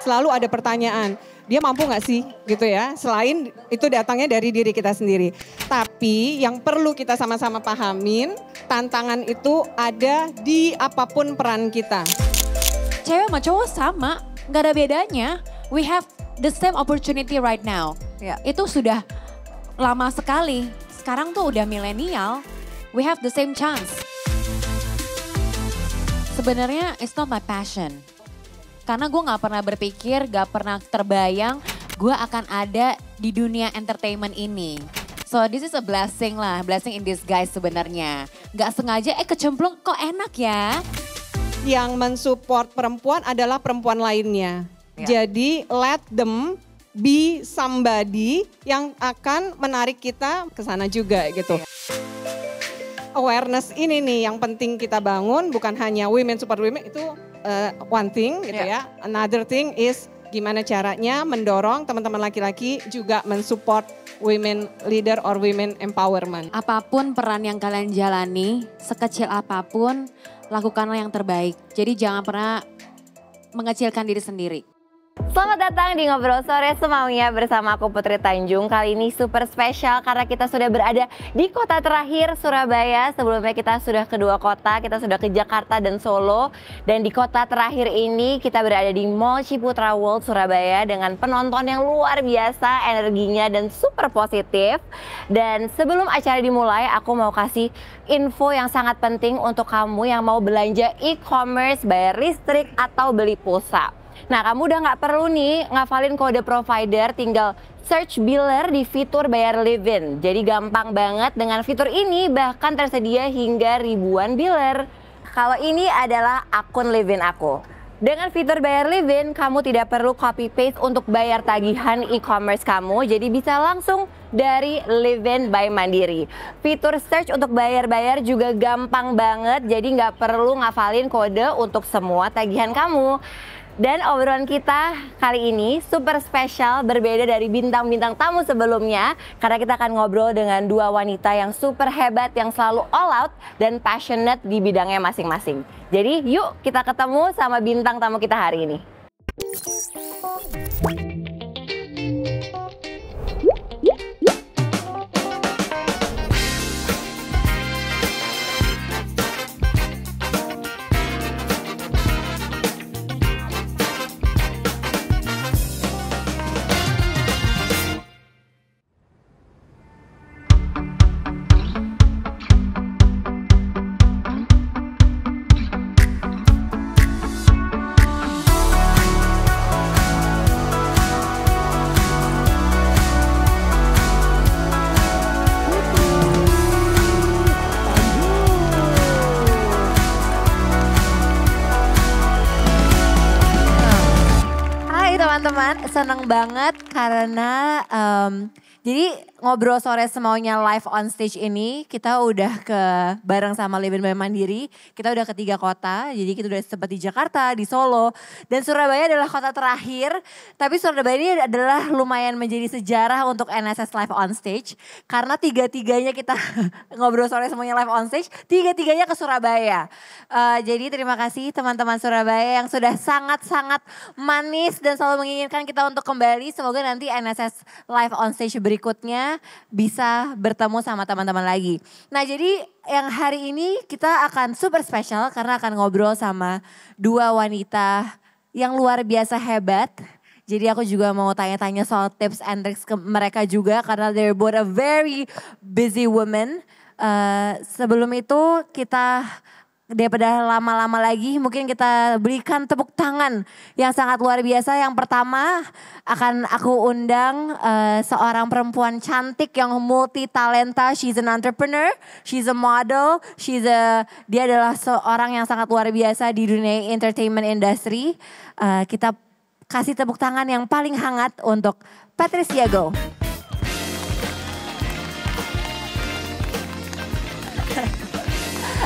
selalu ada pertanyaan, dia mampu nggak sih gitu ya, selain itu datangnya dari diri kita sendiri. Tapi yang perlu kita sama-sama pahamin, tantangan itu ada di apapun peran kita. Cewek sama cowok sama, nggak ada bedanya. We have the same opportunity right now. Ya. Itu sudah lama sekali. Sekarang tuh udah milenial, we have the same chance. Sebenarnya it's not my passion. Karena gue gak pernah berpikir, gak pernah terbayang gue akan ada di dunia entertainment ini. So this is a blessing lah, blessing in disguise sebenarnya. Gak sengaja kecemplung kok enak ya. Yang mensupport perempuan adalah perempuan lainnya. Ya. Jadi let them be somebody yang akan menarik kita ke sana juga gitu. Awareness ini nih yang penting kita bangun, bukan hanya women support women, itu one thing gitu ya. Another thing is gimana caranya mendorong teman-teman laki-laki juga mensupport women leader or women empowerment. Apapun peran yang kalian jalani, sekecil apapun, lakukanlah yang terbaik. Jadi jangan pernah mengecilkan diri sendiri. Selamat datang di Ngobrol Sore Semaunya bersama aku Putri Tanjung. Kali ini super spesial karena kita sudah berada di kota terakhir, Surabaya. Sebelumnya kita sudah ke 2 kota, kita sudah ke Jakarta dan Solo. Dan di kota terakhir ini kita berada di Mall Ciputra World Surabaya dengan penonton yang luar biasa, energinya dan super positif. Dan sebelum acara dimulai, aku mau kasih info yang sangat penting untuk kamu yang mau belanja e-commerce, bayar listrik atau beli pulsa. Nah, kamu udah nggak perlu nih ngafalin kode provider, tinggal search biller di fitur bayar Livin. Jadi gampang banget dengan fitur ini, bahkan tersedia hingga ribuan biller. Kalau ini adalah akun Livin aku. Dengan fitur bayar Livin, kamu tidak perlu copy paste untuk bayar tagihan e-commerce kamu, jadi bisa langsung dari Livin by Mandiri. Fitur search untuk bayar-bayar juga gampang banget, jadi nggak perlu ngafalin kode untuk semua tagihan kamu. Dan obrolan kita kali ini super spesial, berbeda dari bintang-bintang tamu sebelumnya. Karena kita akan ngobrol dengan 2 wanita yang super hebat, yang selalu all out dan passionate di bidangnya masing-masing. Jadi yuk kita ketemu sama bintang tamu kita hari ini. Teman-teman, seneng banget karena jadi Ngobrol Sore Semaunya live on stage ini kita udah bareng sama Livin by Mandiri, kita udah ke 3 kota, jadi kita udah sempat di Jakarta, di Solo, dan Surabaya adalah kota terakhir. Tapi Surabaya ini adalah lumayan menjadi sejarah untuk NSS live on stage, karena 3-tiganya kita Ngobrol Sore Semaunya live on stage, 3-tiganya ke Surabaya. Jadi terima kasih teman-teman Surabaya yang sudah sangat-sangat manis dan selalu menginginkan kita untuk kembali. Semoga nanti NSS live on stage berikutnya bisa bertemu sama teman-teman lagi. Nah, jadi yang hari ini kita akan super spesial karena akan ngobrol sama 2 wanita yang luar biasa hebat. Jadi aku juga mau tanya-tanya soal tips and tricks ke mereka juga karena they're both a very busy women. Sebelum itu kita daripada lama-lama lagi, mungkin kita berikan tepuk tangan yang sangat luar biasa. Yang pertama akan aku undang seorang perempuan cantik yang multi talenta. She's an entrepreneur, she's a model, dia adalah seorang yang sangat luar biasa di dunia entertainment industry. Kita kasih tepuk tangan yang paling hangat untuk Patricia Goh.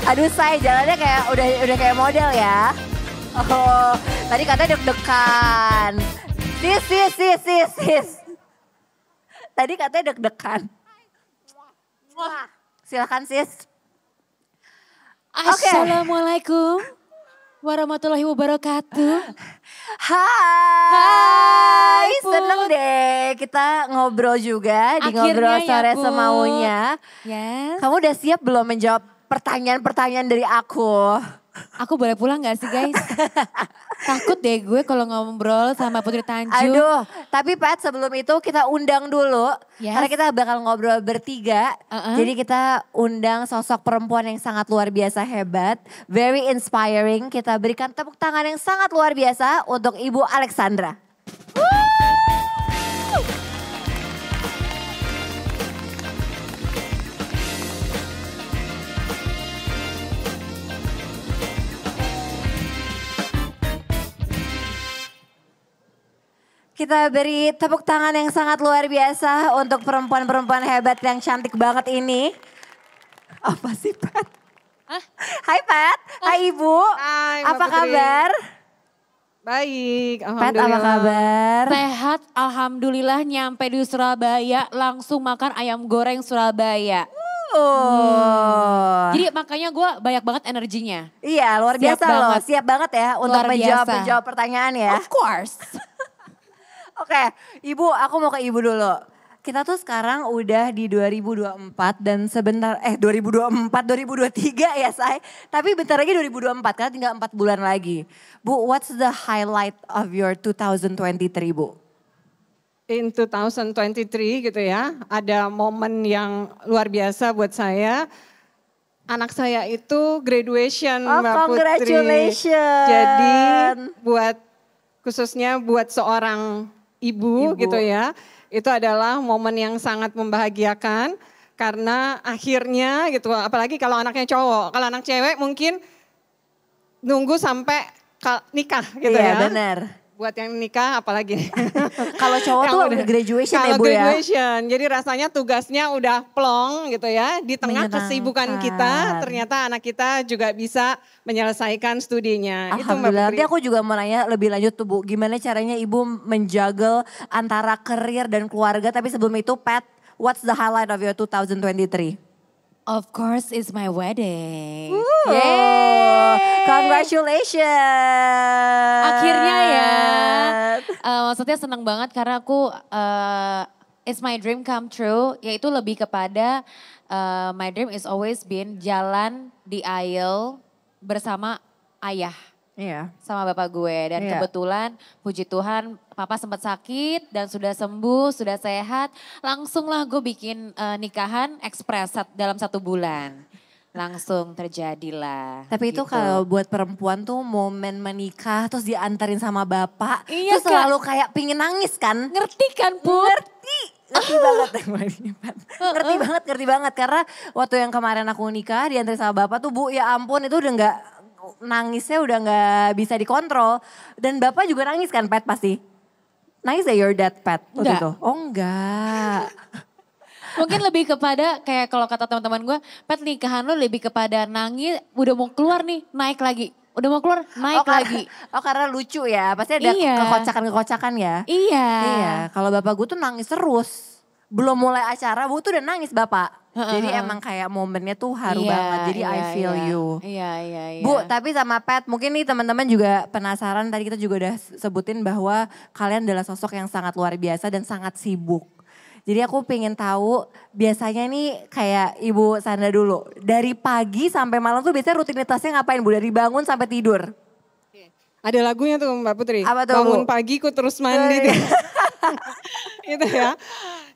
Aduh, saya jalannya kayak udah kayak model ya. Oh, tadi katanya deg-degan. Sis. Tadi katanya deg-degan. Silakan sis. Assalamualaikum. warahmatullahi wabarakatuh. Hai, Put. seneng deh kita ngobrol juga di Akhirnya Ngobrol ya, Sore Put. Semaunya. Yes. Kamu udah siap belum menjawab pertanyaan-pertanyaan dari aku? Aku boleh pulang gak sih guys? Takut deh gue kalau ngobrol sama Putri Tanjung. Aduh, tapi Pat sebelum itu kita undang dulu. Yes. Karena kita bakal ngobrol bertiga. Jadi kita undang sosok perempuan yang sangat luar biasa hebat. Very inspiring. Kita berikan tepuk tangan yang sangat luar biasa untuk Ibu Alexandra. Kita beri tepuk tangan yang sangat luar biasa untuk perempuan-perempuan hebat yang cantik banget ini. Apa sih Pat? Hai Pat, hai Ibu. Hai, Mbak apa Putri. kabar? Baik, Pat alhamdulillah. apa kabar? Sehat, alhamdulillah nyampe di Surabaya langsung makan ayam goreng Surabaya. Oh. Jadi makanya gue banyak banget energinya. Iya luar Siap biasa loh, banget. siap banget ya untuk Luar biasa. menjawab pertanyaan ya. Of course. Oke, Ibu aku mau ke Ibu dulu. Kita tuh sekarang udah di 2024 dan sebentar, 2024, 2023 ya say. Tapi bentar lagi 2024 karena tinggal 4 bulan lagi. Bu, what's the highlight of your 2023 Bu? In 2023 gitu ya, ada momen yang luar biasa buat saya. Anak saya itu graduation Oh, Mbak Putri. congratulations. Jadi khususnya buat seorang ibu gitu ya, itu adalah momen yang sangat membahagiakan karena akhirnya gitu, apalagi kalau anaknya cowok, kalau anak cewek mungkin nunggu sampai nikah gitu Iya ya. benar. Buat yang nikah apalagi. Kalau cowok Yang tuh udah- graduation ya kalau Bu ya. graduation, jadi rasanya tugasnya udah plong gitu ya. Di tengah Menyenangkan. kesibukan kita, ternyata anak kita juga bisa menyelesaikan studinya. Itu Mbak Alhamdulillah, Putri. nanti aku juga mau nanya lebih lanjut tuh Bu. Gimana caranya Ibu menjuggle antara karir dan keluarga. Tapi sebelum itu Pat, what's the highlight of your 2023? Of course it's my wedding. Yeay, congratulations. Akhirnya ya. Maksudnya senang banget karena aku it's my dream come true. Yaitu lebih kepada my dream is always been jalan di aisle bersama ayah. Iya. Sama bapak gue. Dan Iya. kebetulan puji Tuhan papa sempat sakit dan sudah sembuh, sudah sehat. Langsunglah gue bikin nikahan ekspres dalam 1 bulan. Langsung terjadilah. Tapi itu gitu. kalau buat perempuan tuh momen menikah terus diantarin sama bapak. Iya, itu selalu kayak pingin nangis kan. Ngerti kan Put? Ngerti banget. ngerti banget. Karena waktu yang kemarin aku nikah diantarin sama bapak tuh Bu ya ampun itu udah gak, nangisnya udah gak bisa dikontrol. Dan bapak juga nangis kan Pat pasti? Nangis ya your dad Pat waktu Enggak. itu? Oh enggak. Mungkin lebih kepada kayak kalau kata teman-teman gue, Pat nikahan lo lebih kepada nangis, udah mau keluar nih, naik lagi. Udah mau keluar, naik lagi. Karena lucu ya, pasti ada Iya. kekocakan-kekocakan ya. Iya. Iya, kalau bapak gue tuh nangis terus. Belum mulai acara, Bu tuh udah nangis bapak. Jadi emang kayak momennya tuh haru Iya, banget. Jadi I feel iya. you. Iya. Bu, tapi sama Pat, mungkin nih teman-teman juga penasaran. Tadi kita juga udah sebutin bahwa kalian adalah sosok yang sangat luar biasa dan sangat sibuk. Jadi aku pengen tahu biasanya nih kayak Ibu Sandra dulu. Dari pagi sampai malam tuh biasanya rutinitasnya ngapain Bu? Dari bangun sampai tidur? Ada lagunya tuh Mbak Putri. Apa tuh, Bangun Bu? pagi ku terus mandi. Itu ya.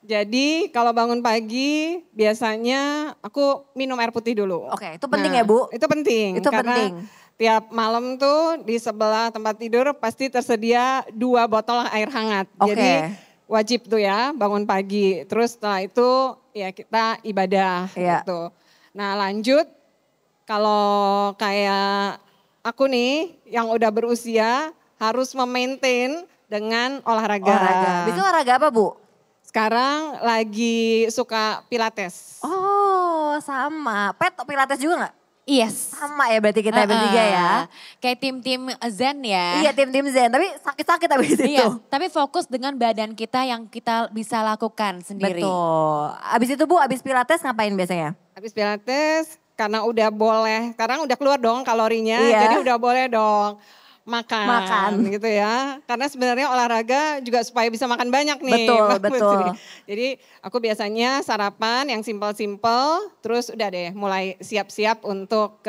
Jadi kalau bangun pagi biasanya aku minum air putih dulu. Oke, itu penting ya, Bu? Itu penting. Itu karena penting. tiap malam tuh di sebelah tempat tidur pasti tersedia 2 botol air hangat. Oke. Jadi wajib tuh ya bangun pagi. Terus setelah itu ya kita ibadah Iya. gitu. Nah lanjut kalau kayak aku nih yang udah berusia harus memaintain dengan olahraga. Bisa olahraga apa Bu? Sekarang lagi suka pilates. Oh sama, Pet pilates juga gak? Yes. Sama ya berarti kita bertiga ya. Kayak tim-tim Zen ya. Iya tim-tim Zen, tapi sakit-sakit habis itu. Iya, tapi fokus dengan badan kita yang kita bisa lakukan sendiri. Betul. Abis itu Bu, abis pilates ngapain biasanya? Habis pilates karena udah boleh, sekarang udah keluar dong kalorinya, Iya. jadi udah boleh dong makan gitu ya. Karena sebenarnya olahraga juga supaya bisa makan banyak nih. Betul, Mbak betul. Putri. Jadi aku biasanya sarapan yang simpel-simpel, terus udah deh mulai siap-siap untuk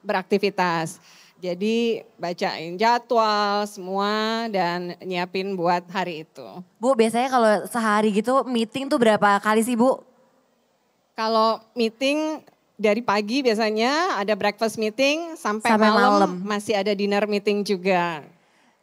beraktivitas. Jadi bacain jadwal semua dan nyiapin buat hari itu. Bu, biasanya kalau sehari gitu meeting tuh berapa kali sih Bu? Kalau meeting dari pagi biasanya ada breakfast meeting sampai Sampai malam. malam masih ada dinner meeting juga.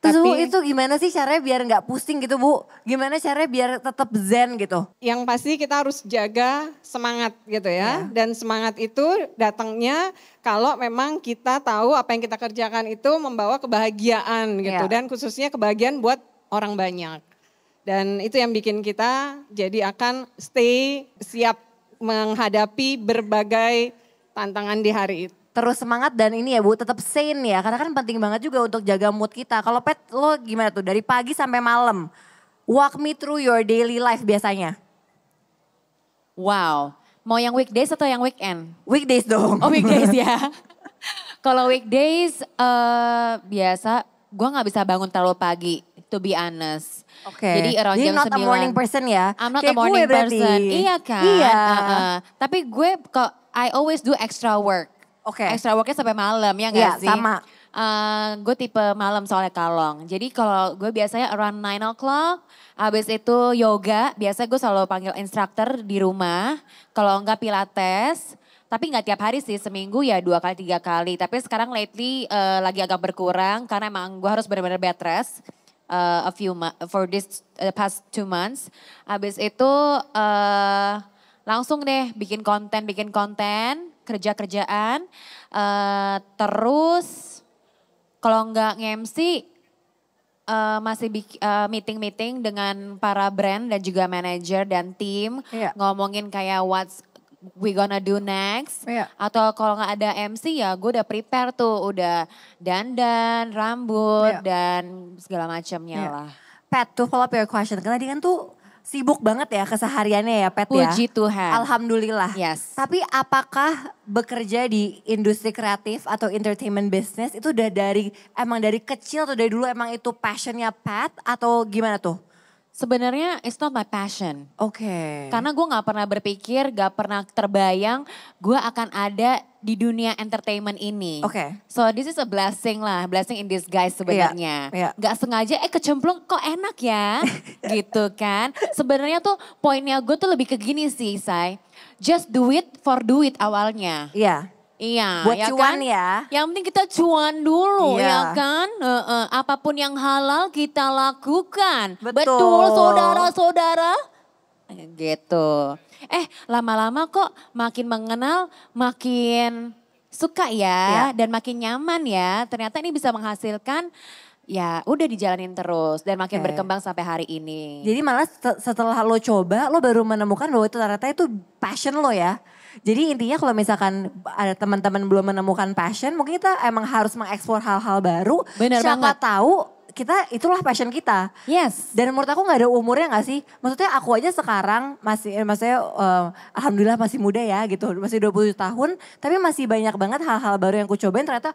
Terus Bu, Tapi itu gimana sih caranya biar nggak pusing gitu Bu? Gimana caranya biar tetap zen gitu? yang pasti kita harus jaga semangat gitu ya. Dan semangat itu datangnya kalau memang kita tahu apa yang kita kerjakan itu membawa kebahagiaan gitu. Iya. Dan khususnya kebahagiaan buat orang banyak. Dan itu yang bikin kita jadi akan stay siap menghadapi berbagai tantangan di hari itu. Terus semangat dan ini ya Bu, tetap sane ya. Karena kan penting banget juga untuk jaga mood kita. Kalau Pet, lo gimana tuh? Dari pagi sampai malam. Walk me through your daily life biasanya. Wow, mau yang weekdays atau yang weekend? Weekdays dong. Oh weekdays ya. Kalau weekdays biasa gue nggak bisa bangun terlalu pagi, to be honest. Oke. Jadi around Jadi jam not a 9. morning person ya? I'm not Kayak a morning gue berarti. person. Iya kan? Iya. Tapi gue kok I always do extra work. Oke. Extra worknya sampai malam ya Iya, nggak sih? sama. Gue tipe malam soalnya kalong. Jadi kalau gue biasanya around 9 o'clock. Habis itu yoga. Biasanya gue selalu panggil instructor di rumah. Kalau enggak pilates. Tapi nggak tiap hari sih, seminggu ya 2 kali 3 kali. Tapi sekarang lately lagi agak berkurang karena emang gue harus benar-benar bed rest for this past 2 months. Habis itu langsung deh bikin konten, kerjaan. Terus kalau nggak nge-MC masih meeting-meeting dengan para brand dan juga manajer dan tim. Iya. Ngomongin kayak what's we gonna do next. Iya. Atau kalau nggak ada MC ya gue udah prepare tuh. Udah dandan, rambut, Iya. dan segala macamnya Iya. lah. Pet, to follow up your question. Karena dia kan tuh sibuk banget ya kesehariannya ya Pet ya. Puji Tuhan. Alhamdulillah. Yes. Tapi apakah bekerja di industri kreatif atau entertainment business itu udah emang dari kecil atau dari dulu emang itu passionnya Pet atau gimana tuh? Sebenarnya it's not my passion. Oke. Karena gue gak pernah berpikir, gak pernah terbayang gue akan ada di dunia entertainment ini. Oke. So this is a blessing lah, blessing in disguise sebenarnya. Iya. Gak sengaja kecemplung kok enak ya gitu kan. Sebenarnya tuh poinnya gue tuh lebih ke gini sih Say. Just do it for do it awalnya. Iya. Iya, Buat ya cuan kan? ya. Yang penting kita cuan dulu Iya. ya kan. Apapun yang halal kita lakukan. Betul. Saudara-saudara. Gitu. Lama-lama kok makin mengenal, makin suka ya. Iya. Dan makin nyaman ya. Ternyata ini bisa menghasilkan, ya udah dijalanin terus. Dan makin Oke. berkembang sampai hari ini. Jadi malah setelah lo coba, lo baru menemukan bahwa itu ternyata itu passion lo ya. Jadi intinya kalau misalkan ada teman-teman belum menemukan passion, mungkin kita emang harus mengeksplor hal-hal baru. Bener Siapa banget. tahu itulah passion kita. Yes. Dan menurut aku gak ada umurnya gak sih? Maksudnya aku aja sekarang alhamdulillah masih muda ya gitu. Masih 27 tahun, tapi masih banyak banget hal-hal baru yang aku cobain ternyata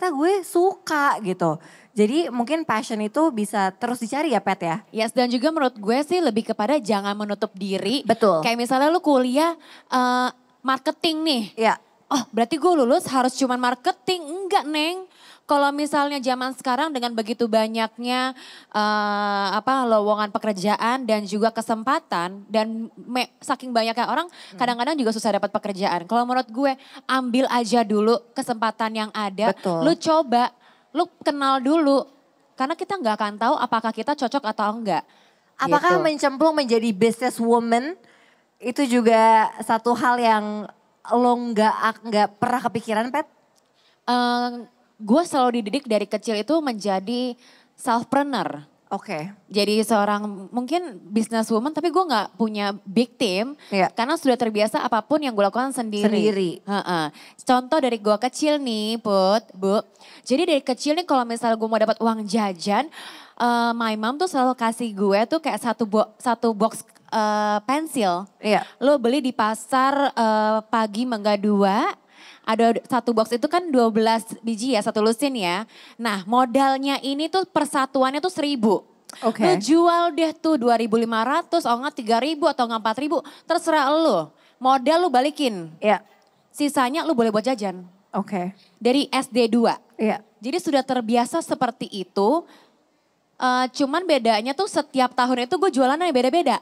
gue suka gitu. Jadi mungkin passion itu bisa terus dicari ya Pet ya? Yes, dan juga menurut gue sih lebih kepada jangan menutup diri. Betul. Kayak misalnya lu kuliah marketing nih. Iya. Oh berarti gue lulus harus cuman marketing. Enggak Neng. Kalau misalnya zaman sekarang dengan begitu banyaknya lowongan pekerjaan dan juga kesempatan. Dan saking banyaknya orang kadang-kadang juga susah dapat pekerjaan. Kalau menurut gue ambil aja dulu kesempatan yang ada. Betul. Lu coba. Lu kenal dulu, karena kita nggak akan tahu apakah kita cocok atau enggak. Apakah Gitu. mencemplung menjadi business woman itu juga satu hal yang lo nggak pernah kepikiran Pet? Gue selalu dididik dari kecil itu menjadi selfpreneur. Oke. Jadi seorang mungkin businesswoman tapi gue gak punya big team. Iya. Karena sudah terbiasa apapun yang gue lakukan sendiri. Heeh. Contoh dari gue kecil nih Bu. Jadi dari kecil nih kalau misalnya gue mau dapat uang jajan. my mom tuh selalu kasih gue tuh kayak satu box pensil. Iya. Lo beli di pasar pagi Mangga 2. Ada satu box itu kan 12 biji ya, satu lusin ya. Nah modalnya ini tuh persatuannya tuh 1.000. Oke. Lo jual deh tuh 2.500, oh enggak 3.000 atau enggak 4.000. Terserah lo. Modal lo balikin. Iya. Sisanya lo boleh buat jajan. Oke. Dari SD 2. Iya. Jadi sudah terbiasa seperti itu. Cuman bedanya tuh setiap tahun itu gue jualannya beda-beda.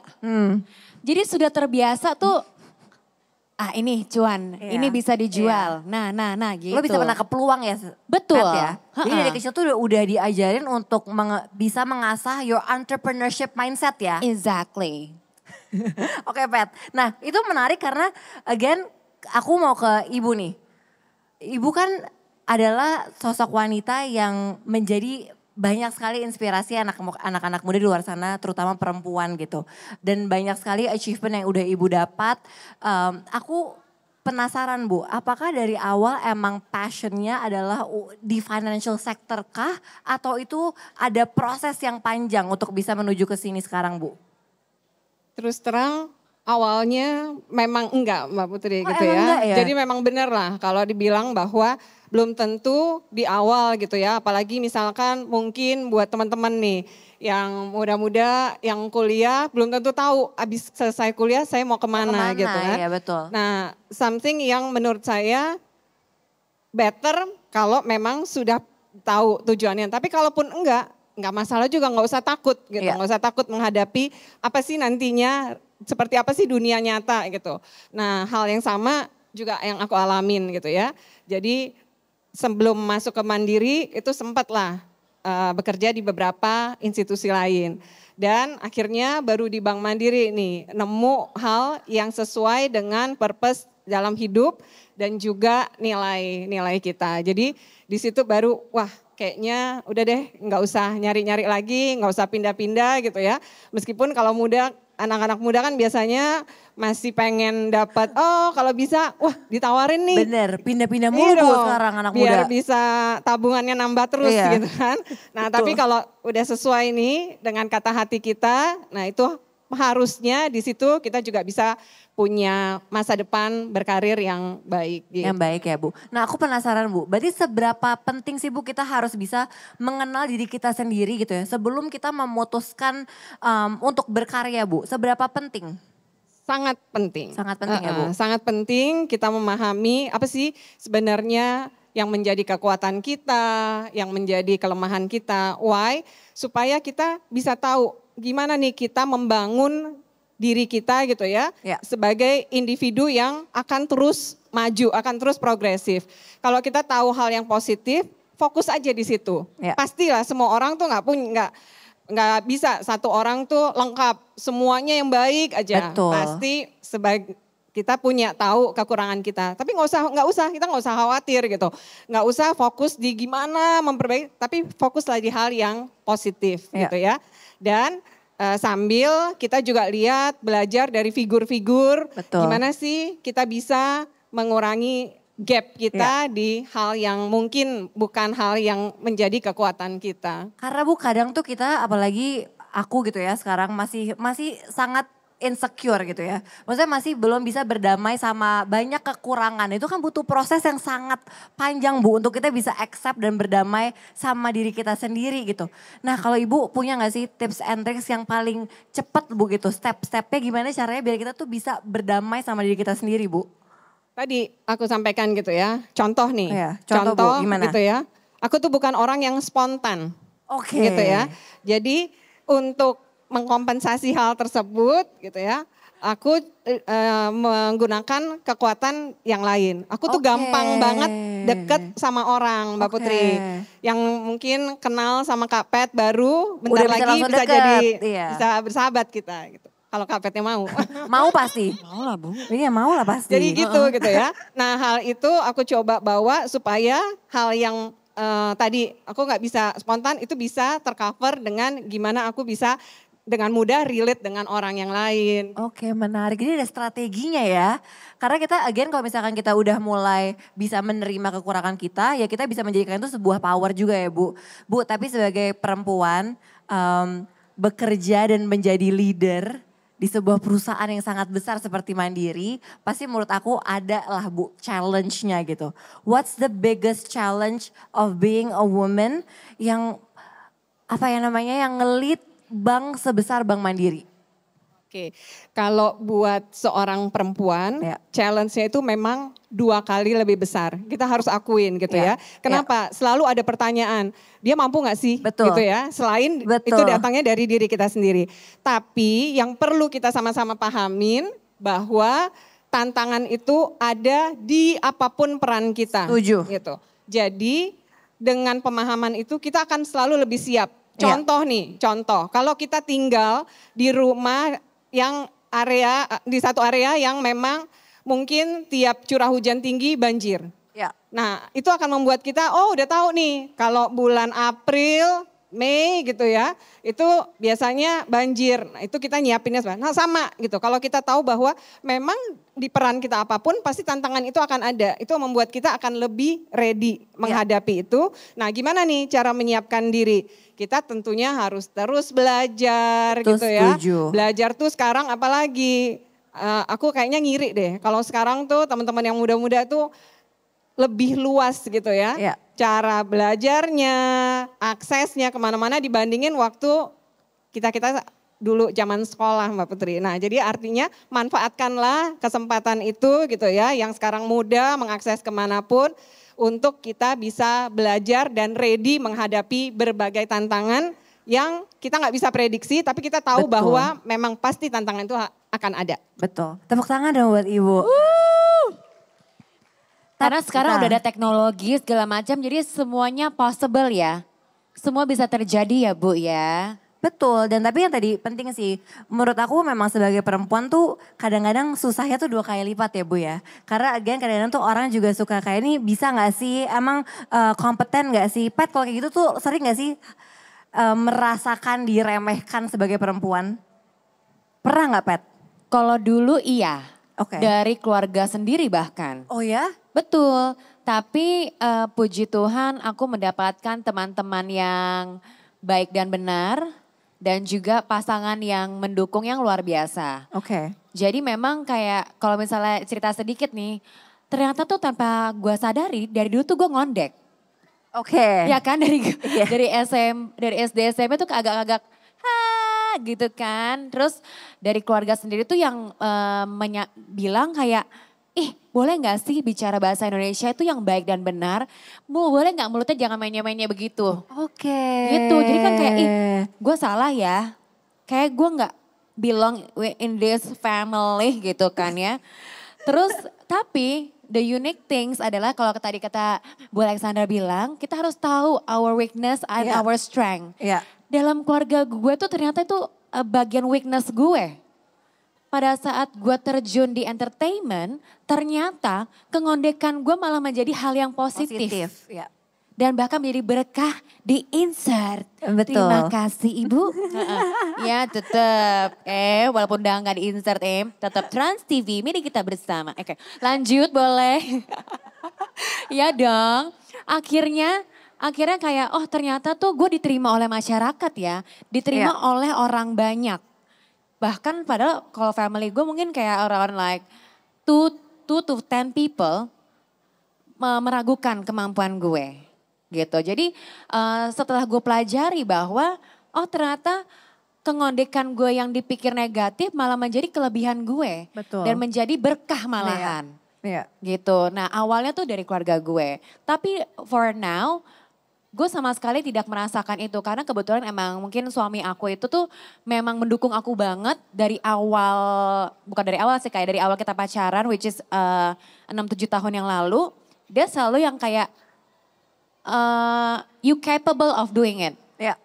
Jadi sudah terbiasa tuh, ini cuan, Iya. ini bisa dijual. Nah gitu. Lo bisa menangkap peluang ya. Betul. Pat, ya. Jadi dari kecil tuh udah diajarin untuk bisa mengasah your entrepreneurship mindset ya. Exactly. Oke Pat, nah itu menarik karena again aku mau ke ibu nih. Ibu kan adalah sosok wanita yang menjadi banyak sekali inspirasi anak-anak muda di luar sana, terutama perempuan gitu. Dan banyak sekali achievement yang udah ibu dapat. Aku penasaran Bu, apakah dari awal emang passionnya adalah di financial sector kah? Atau itu ada proses yang panjang untuk bisa menuju ke sini sekarang Bu? Terus terang awalnya memang enggak Mbak Putri Oh, gitu emang ya. enggak ya? Jadi memang benar lah kalau dibilang bahwa belum tentu di awal gitu ya. Apalagi misalkan mungkin buat teman-teman nih yang muda-muda yang kuliah belum tentu tahu abis selesai kuliah saya mau kemana gitu kan. Ya betul. Nah something yang menurut saya better kalau memang sudah tahu tujuannya. Tapi kalaupun enggak masalah juga, nggak usah takut gitu. Iya. Nggak usah takut menghadapi apa sih nantinya, seperti apa sih dunia nyata gitu. Nah hal yang sama juga yang aku alamin gitu ya. Jadi sebelum masuk ke Mandiri itu sempatlah bekerja di beberapa institusi lain. Dan akhirnya baru di Bank Mandiri nih nemu hal yang sesuai dengan purpose dalam hidup dan juga nilai-nilai kita. Jadi di situ baru wah kayaknya udah deh nggak usah nyari-nyari lagi, nggak usah pindah-pindah gitu ya. Meskipun kalau anak-anak muda kan biasanya masih pengen dapat, kalau bisa, wah ditawarin nih. Bener, pindah-pindah mulu Iya Bu dong, sekarang anak biar muda. bisa tabungannya nambah terus Iya. gitu kan. Nah Betul. tapi kalau udah sesuai nih dengan kata hati kita, nah itu harusnya di situ kita juga bisa punya masa depan berkarir yang baik. Gitu. Yang baik ya Bu. Nah aku penasaran Bu, berarti seberapa penting sih Bu kita harus bisa mengenal diri kita sendiri gitu ya. Sebelum kita memutuskan untuk berkarya Bu, seberapa penting? Sangat penting. Sangat penting ya Bu. Sangat penting kita memahami apa sih sebenarnya yang menjadi kekuatan kita, yang menjadi kelemahan kita. Why? Supaya kita bisa tahu gimana nih kita membangun diri kita gitu ya, sebagai individu yang akan terus maju, akan terus progresif. Kalau kita tahu hal yang positif, fokus aja di situ. Pastilah semua orang tuh nggak bisa satu orang tuh lengkap semuanya yang baik aja. Betul. Pasti kita punya tahu kekurangan kita. Tapi kita nggak usah khawatir gitu. Nggak usah fokus di gimana memperbaiki, tapi fokuslah di hal yang positif gitu ya. Dan sambil kita juga belajar dari figur-figur, gimana sih kita bisa mengurangi gap kita di hal yang mungkin bukan hal yang menjadi kekuatan kita. Karena Bu kadang tuh kita apalagi aku gitu ya sekarang masih sangat insecure gitu ya. Maksudnya masih belum bisa berdamai sama banyak kekurangan. Itu kan butuh proses yang sangat panjang Bu untuk kita bisa accept dan berdamai sama diri kita sendiri gitu. Nah kalau Ibu punya gak sih tips and tricks yang paling cepat Bu gitu. Step-stepnya gimana caranya biar kita tuh bisa berdamai sama diri kita sendiri Bu? Tadi aku sampaikan gitu ya, contoh nih. Contoh Bu, gimana? Gitu ya. Aku tuh bukan orang yang spontan. Oke. Gitu ya. Jadi untuk mengkompensasi hal tersebut gitu ya, aku menggunakan kekuatan yang lain. Aku tuh gampang banget deket sama orang Mbak Putri. Yang mungkin kenal sama Kak Pet baru, bentar lagi bisa bisa bersahabat kita gitu. Kalau Kak Petnya mau. Mau pasti. Mau lah Bu. Iya mau lah pasti. Jadi gitu ya. Nah hal itu aku coba bawa supaya hal yang tadi aku nggak bisa spontan itu bisa tercover dengan gimana aku bisa dengan mudah relate dengan orang yang lain. Oke, menarik. Jadi ada strateginya ya. Karena kita again kalau misalkan kita udah mulai bisa menerima kekurangan kita, ya kita bisa menjadikan itu sebuah power juga ya Bu. Bu, tapi sebagai perempuan bekerja dan menjadi leader di sebuah perusahaan yang sangat besar seperti Mandiri, pasti menurut aku ada lah Bu challenge-nya gitu. What's the biggest challenge of being a woman yang yang ngelit bank sebesar Bank Mandiri? Oke, kalau buat seorang perempuan, Ya. challenge-nya itu memang 2 kali lebih besar. Kita harus akuin gitu Ya. ya. Kenapa? Selalu ada pertanyaan, dia mampu nggak sih? Betul. Gitu ya. Selain Betul. itu datangnya dari diri kita sendiri. Tapi yang perlu kita sama-sama pahamin bahwa tantangan itu ada di apapun peran kita. Setuju. Gitu. Jadi dengan pemahaman itu kita akan selalu lebih siap. Ya. Contoh, kalau kita tinggal di rumah yang di satu area yang memang mungkin tiap curah hujan tinggi banjir. Ya. Nah itu akan membuat kita, udah tahu nih kalau bulan April, Mei gitu ya, itu biasanya banjir. Nah itu kita nyiapinnya sama gitu. Kalau kita tahu bahwa memang di peran kita apapun pasti tantangan itu akan ada. Itu membuat kita akan lebih ready menghadapi itu. Nah gimana nih cara menyiapkan diri? Kita tentunya harus terus belajar Terus gitu ya. setuju. Belajar tuh sekarang apalagi, aku kayaknya ngiri deh. Kalau sekarang tuh teman-teman yang muda-muda tuh lebih luas gitu ya. Ya. Cara belajarnya, aksesnya kemana-mana dibandingin waktu kita dulu zaman sekolah Mbak Putri. Nah jadi artinya manfaatkanlah kesempatan itu gitu ya. Yang sekarang muda mengakses kemanapun untuk kita bisa belajar dan ready menghadapi berbagai tantangan yang kita nggak bisa prediksi. Tapi kita tahu Betul. bahwa memang pasti tantangan itu akan ada. Betul. Tepuk tangan dong buat Ibu. Karena sekarang Nah. udah ada teknologi segala macam, jadi semuanya possible ya. Semua bisa terjadi ya Bu ya. Betul, dan tapi yang tadi penting sih, menurut aku memang sebagai perempuan tuh kadang-kadang susahnya tuh 2 kali lipat ya Bu ya. Karena again kadang-kadang tuh orang juga suka kayak ini bisa gak sih, emang kompeten gak sih? Pat kalau kayak gitu tuh sering gak sih merasakan diremehkan sebagai perempuan? Pernah gak Pat? Kalau dulu iya, Oke. dari keluarga sendiri bahkan. Oh ya? Betul, tapi puji Tuhan aku mendapatkan teman-teman yang baik dan benar. Dan juga pasangan yang mendukung yang luar biasa. Oke. Jadi memang kayak kalau misalnya cerita sedikit nih, ternyata tuh tanpa gue sadari dari dulu tuh gue ngondek. Oke. Ya kan dari Iya. dari SD SMP tuh agak-agak gitu kan. Terus dari keluarga sendiri tuh yang bilang kayak, boleh gak sih bicara bahasa Indonesia itu yang baik dan benar? Boleh gak mulutnya jangan mainnya-mainnya begitu? Oke. Gitu, jadi kan kayak gue salah ya. Kayak gue gak belong in this family gitu kan ya. Terus tapi the unique things adalah kalau tadi kata Bu Alexandra bilang, kita harus tahu our weakness and Iya. our strength. Iya. Dalam keluarga gue tuh ternyata itu bagian weakness gue. Pada saat gue terjun di entertainment, ternyata kengondekan gue malah menjadi hal yang positif. Ya. Dan bahkan menjadi berkah di insert. Betul. Terima kasih Ibu. Ya tetap, walaupun udah nggak di insert tetap Trans TV, mari kita bersama. Oke, lanjut boleh. Ya dong, akhirnya kayak ternyata tuh gue diterima oleh masyarakat ya. Diterima oleh orang banyak. Bahkan padahal kalau family gue mungkin kayak orang like 2 to 10 people meragukan kemampuan gue gitu. Jadi setelah gue pelajari bahwa ternyata kengondekan gue yang dipikir negatif malah menjadi kelebihan gue. Betul. Dan menjadi berkah malahan. Iya. Gitu. Nah awalnya tuh dari keluarga gue. Tapi for now gue sama sekali tidak merasakan itu karena kebetulan emang mungkin suami aku itu tuh memang mendukung aku banget dari awal, bukan dari awal sih, kayak dari awal kita pacaran which is 6-7 tahun yang lalu. Dia selalu yang kayak you capable of doing it. Iya.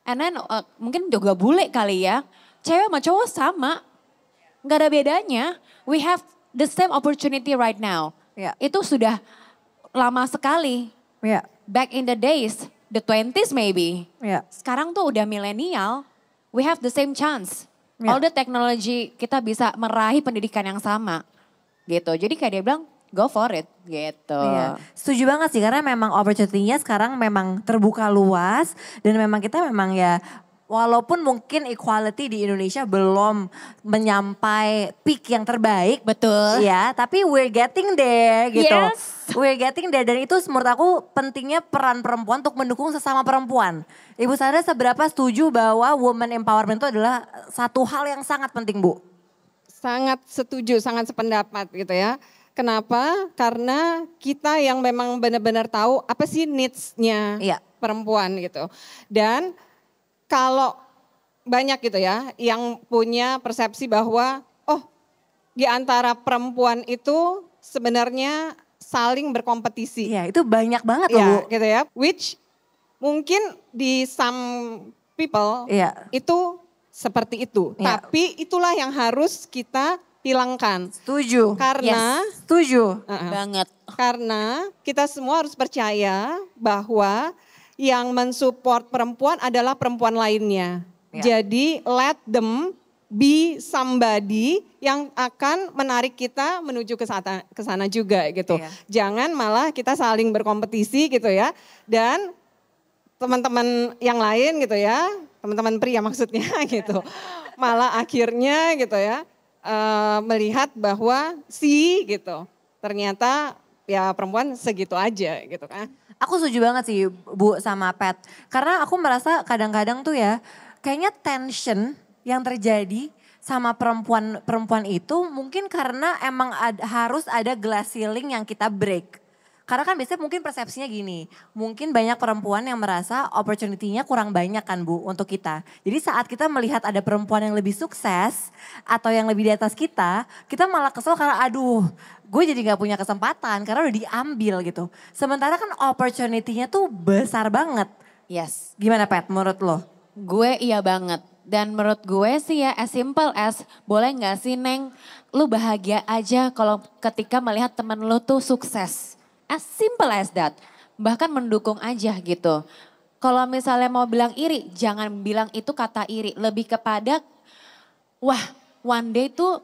And then mungkin juga bule kali ya, cewek sama cowok sama, gak ada bedanya. We have the same opportunity right now. Iya. Itu sudah lama sekali. Iya. Back in the days, the 20s maybe. Iya. Sekarang tuh udah milenial, we have the same chance. Ya. All the technology kita bisa meraih pendidikan yang sama gitu. Jadi kayak dia bilang go for it gitu. Iya, setuju banget sih karena memang opportunity-nya sekarang memang terbuka luas dan memang kita memang ya walaupun mungkin equality di Indonesia belum menyampai peak yang terbaik. Betul. Ya, tapi we're getting there gitu. Yes. We're getting there dan itu menurut aku pentingnya peran perempuan untuk mendukung sesama perempuan. Ibu Sandra seberapa setuju bahwa woman empowerment itu adalah satu hal yang sangat penting, Bu? Sangat setuju, sangat sependapat gitu ya. Kenapa? Karena kita yang memang benar-benar tahu apa sih needs-nya Iya. perempuan gitu. Dan kalau banyak gitu ya yang punya persepsi bahwa oh di antara perempuan itu sebenarnya saling berkompetisi. Iya, itu banyak banget loh, Ya, Bu. gitu ya. Which mungkin di some people Iya. itu seperti itu. Iya. Tapi itulah yang harus kita hilangkan. Setuju. Karena Setuju. Banget. karena kita semua harus percaya bahwa yang mensupport perempuan adalah perempuan lainnya. Ya. Jadi let them be somebody yang akan menarik kita menuju ke sana juga gitu. Iya. Jangan malah kita saling berkompetisi gitu ya. Dan teman-teman yang lain gitu ya, teman-teman pria maksudnya gitu. Malah akhirnya gitu ya melihat bahwa gitu ternyata ya perempuan segitu aja gitu kan. Aku setuju banget sih Bu sama Pat. Karena aku merasa kadang-kadang tuh ya kayaknya tension yang terjadi sama perempuan itu mungkin karena emang harus ada glass ceiling yang kita break. Karena kan biasanya mungkin persepsinya gini, mungkin banyak perempuan yang merasa opportunity-nya kurang banyak kan Bu untuk kita. Jadi saat kita melihat ada perempuan yang lebih sukses atau yang lebih di atas kita malah kesel karena aduh gue jadi gak punya kesempatan karena udah diambil gitu. Sementara kan opportunity-nya tuh besar banget. Yes. Gimana Pat menurut lo? Gue iya banget. Dan menurut gue sih ya as simple as boleh gak sih Neng lu bahagia aja kalau ketika melihat temen lu tuh sukses. As simple as that. Bahkan mendukung aja gitu. Kalau misalnya mau bilang iri, jangan bilang itu kata iri. Lebih kepada, wah one day tuh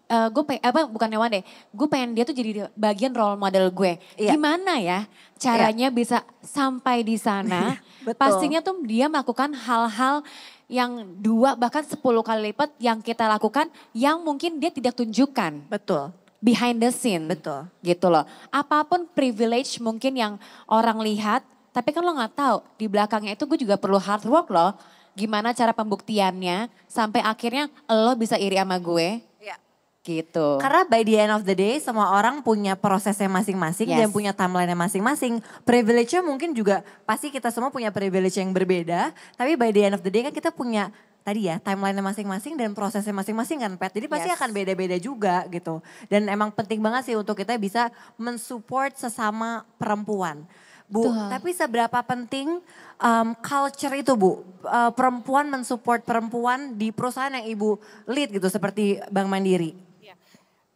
bukannya one day. Gue pengen dia tuh jadi bagian role model gue. Iya. Gimana ya caranya bisa sampai di sana. Betul. Pastinya tuh dia melakukan hal-hal yang 2 bahkan 10 kali lipat yang kita lakukan. Yang mungkin dia tidak tunjukkan. Betul. Behind the scene. Betul. Gitu loh. Apapun privilege mungkin yang orang lihat, tapi kan lo gak tahu di belakangnya itu gue juga perlu hard work loh. Gimana cara pembuktiannya sampai akhirnya lo bisa iri sama gue. Iya. Gitu. Karena by the end of the day semua orang punya prosesnya masing-masing Yes. dan punya timeline-nya masing-masing. Privilege-nya mungkin juga pasti kita semua punya privilege yang berbeda. Tapi by the end of the day kan kita punya tadi ya timeline-nya masing-masing dan prosesnya masing-masing kan Pat. Jadi pasti Yes. akan beda-beda juga gitu. Dan emang penting banget sih untuk kita bisa mensupport sesama perempuan. Bu, Betul. tapi seberapa penting culture itu Bu? Perempuan mensupport perempuan di perusahaan yang Ibu lead gitu seperti Bank Mandiri.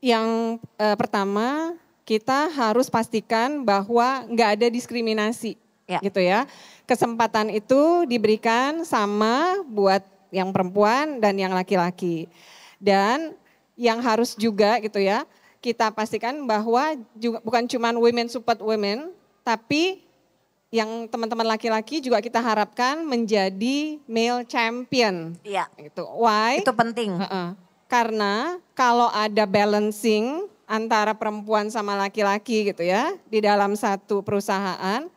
Yang pertama kita harus pastikan bahwa nggak ada diskriminasi Ya. gitu ya. Kesempatan itu diberikan sama buat yang perempuan dan yang laki-laki. Dan yang harus juga gitu ya, kita pastikan bahwa juga bukan cuma women support women, tapi yang teman-teman laki-laki juga kita harapkan menjadi male champion. Iya. Gitu. Why? Itu penting. Karena kalau ada balancing antara perempuan sama laki-laki gitu ya di dalam satu perusahaan,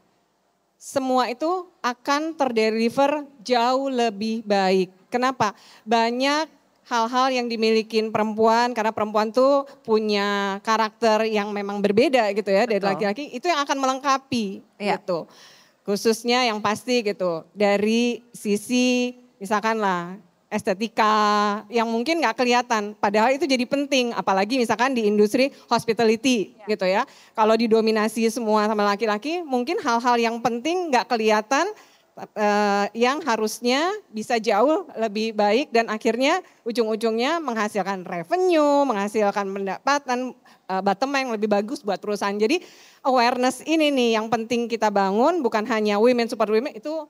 semua itu akan terdeliver jauh lebih baik. Kenapa? Banyak hal-hal yang dimiliki perempuan karena perempuan tuh punya karakter yang memang berbeda gitu ya dari Betul. laki-laki, itu yang akan melengkapi Iya. gitu. Khususnya yang pasti gitu dari sisi misalkan lah estetika yang mungkin nggak kelihatan, padahal itu jadi penting, apalagi misalkan di industri hospitality gitu ya. Kalau didominasi semua sama laki-laki, mungkin hal-hal yang penting nggak kelihatan, yang harusnya bisa jauh lebih baik dan akhirnya ujung-ujungnya menghasilkan revenue, menghasilkan pendapatan bottom line yang lebih bagus buat perusahaan. Jadi awareness ini nih yang penting kita bangun, bukan hanya women support women itu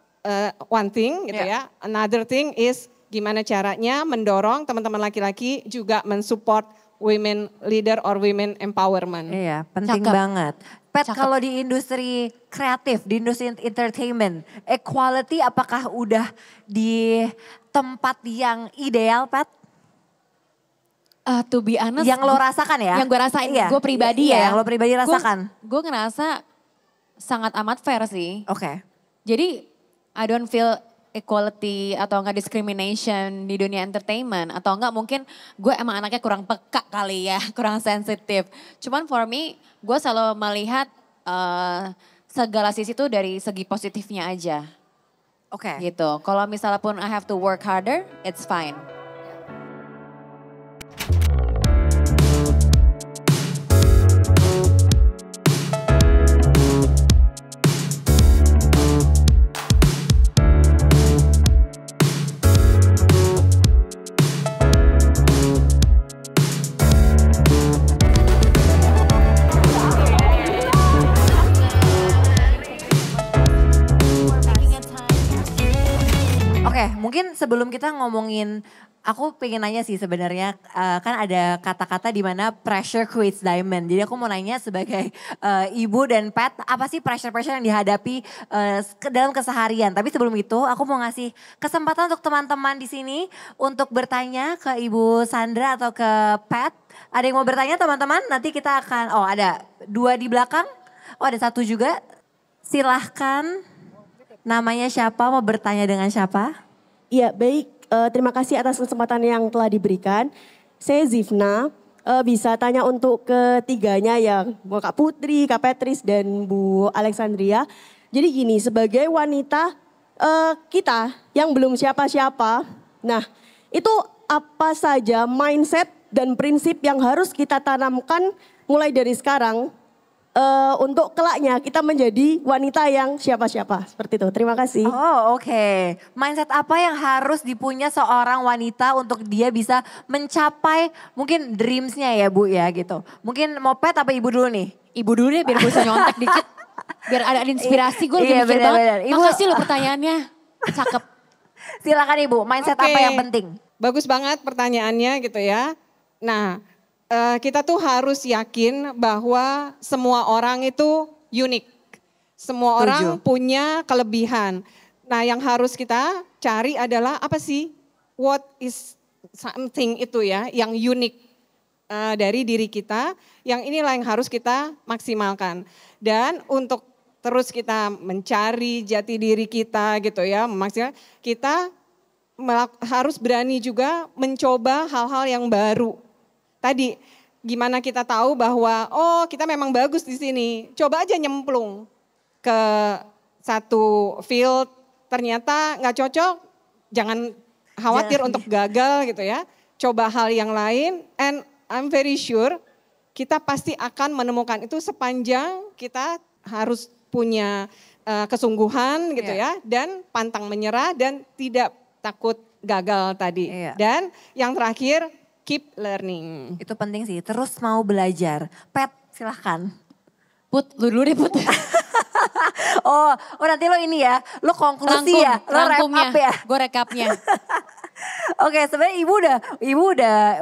one thing gitu ya. Another thing is gimana caranya mendorong teman-teman laki-laki juga mensupport women leader or women empowerment. Iya, penting Cakep. banget. Pat, Cakep. kalau di industri kreatif, di industri entertainment, equality apakah udah di tempat yang ideal, Pat? To be honest. Yang lo rasakan ya? Yang gue rasain, Iya, gue pribadi iya, ya. yang lo pribadi rasakan. Gue ngerasa sangat amat fair sih. Oke. Jadi I don't feel equality atau enggak discrimination di dunia entertainment. Atau enggak mungkin gue emang anaknya kurang peka kali ya, kurang sensitif. Cuman for me, gue selalu melihat segala sisi itu dari segi positifnya aja. Oke. Gitu. Kalau misalnya pun I have to work harder, it's fine. Oke, mungkin sebelum kita ngomongin, aku pengen nanya sih sebenarnya kan ada kata-kata di mana pressure creates diamond. Jadi aku mau nanya sebagai ibu dan Pat, apa sih pressure-pressure yang dihadapi dalam keseharian? Tapi sebelum itu aku mau ngasih kesempatan untuk teman-teman di sini untuk bertanya ke Ibu Sandra atau ke Pat. Ada yang mau bertanya teman-teman? Nanti kita akan, oh ada 2 di belakang, oh ada 1 juga. Silahkan. Namanya siapa, mau bertanya dengan siapa? Iya, baik. Terima kasih atas kesempatan yang telah diberikan. Saya Zifna, bisa tanya untuk ketiganya ya, Kak Putri, Kak Petris, dan Bu Alexandria. Jadi gini, sebagai wanita kita yang belum siapa-siapa, nah itu apa saja mindset dan prinsip yang harus kita tanamkan mulai dari sekarang untuk kelaknya kita menjadi wanita yang siapa-siapa. Seperti itu, terima kasih. Oh oke. Mindset apa yang harus dipunya seorang wanita untuk dia bisa mencapai mungkin dreamsnya ya Bu ya gitu. Mungkin mau Pet apa Ibu dulu nih? Ibu dulu deh biar gue bisa nyontek dikit. Biar ada inspirasi, gue lagi Iya, mikir benar, banget. benar. Ibu- Makasih lo pertanyaannya, cakep. Silakan Ibu, mindset Oke. apa yang penting? Bagus banget pertanyaannya gitu ya. Nah, kita tuh harus yakin bahwa semua orang itu unik. Semua orang punya kelebihan. Nah, yang harus kita cari adalah apa sih? What is something itu ya yang unik dari diri kita. Yang inilah yang harus kita maksimalkan. Dan untuk terus kita mencari jati diri kita gitu ya. Maksudnya kita harus berani juga mencoba hal-hal yang baru. Tadi gimana kita tahu bahwa oh kita memang bagus di sini. Coba aja nyemplung ke satu field ternyata nggak cocok, jangan khawatir untuk gagal gitu ya. Coba hal yang lain and I'm very sure kita pasti akan menemukan itu sepanjang kita harus punya kesungguhan gitu ya dan pantang menyerah dan tidak takut gagal tadi. Iya. Dan yang terakhir keep learning. Itu penting sih, terus mau belajar. Pet silahkan. Put, lu dulu deh Put. Oh nanti lo ini ya, lo konklusi ya, lo wrap rangkumnya. up ya. Gue rekapnya. Oke, sebenarnya ibu